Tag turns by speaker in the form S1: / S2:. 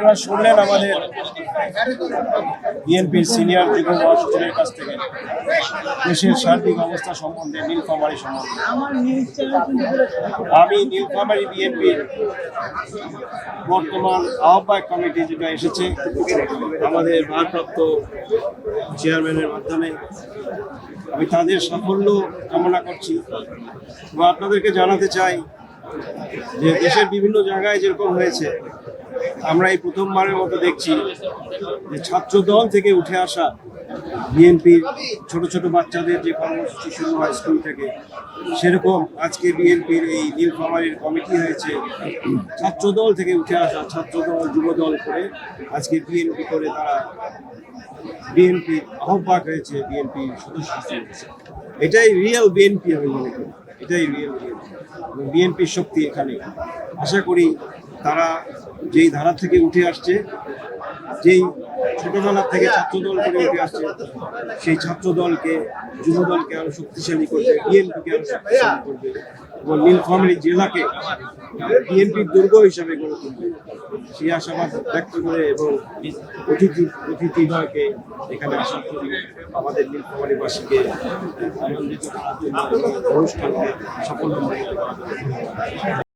S1: আপনারা শুনলেন আমাদের বিএনপির সিনিয়র যুগ্ম মহাসচিবের কাছ থেকে দেশের সার্বিক অবস্থা সম্বন্ধে, নীলফামারী সম্বন্ধে। আমি নীলফামারী বিএনপির বর্তমান আহ্বায়ক কমিটি যেটা এসেছে আমাদের ভারপ্রাপ্ত চেয়ারম্যানের মাধ্যমে, আমি তাদের সাফল্য কামনা করছি এবং আপনাদেরকে জানাতে চাই যে দেশের বিভিন্ন জায়গায় যেরকম হয়েছে, আমরা এই প্রথমবারের মতো দেখছি যে ছাত্র দল থেকে উঠে আসা বিএনপির ছোট ছোট বাচ্চাদের যে কর্মসূচি শুরু হয় স্কুল থেকে, সেরকম আজকে বিএনপির এই নীলফামারীর কমিটি হয়েছে ছাত্র দল থেকে উঠে আসা, ছাত্র দল যুব দল করে আজকে বিএনপি করে তারা বিএনপির আহ্বায়ক হয়েছে, বিএনপির সদস্য হয়েছে। এটাই রিয়েল বিএনপি আমি মনে করি, এটাই রিয়েল বিএনপি এবং বিএনপির শক্তি এখানে। আশা করি তারা যেই ধারা থেকে উঠে আসছে, যেই ছোটবেলা থেকে ছাত্রদল করে উঠে আসছে, সেই ছাত্রদলকে যুব দলকে আরো শক্তিশালী করবে, বিএনপিকে আরো শক্তিশালী করবে এবং নীলফামারী জেলাকে বিএনপির দুর্গ হিসাবে গড়ে তুলবে, সেই আশাবাদ ব্যক্ত করে এবং অতিথিদ্বয়কে এখানে আসার জন্য আমাদের নীলফামারীবাসীকে আনন্দিত করার জন্য অনুষ্ঠানকে সাফল্যমণ্ডিত করার জন্য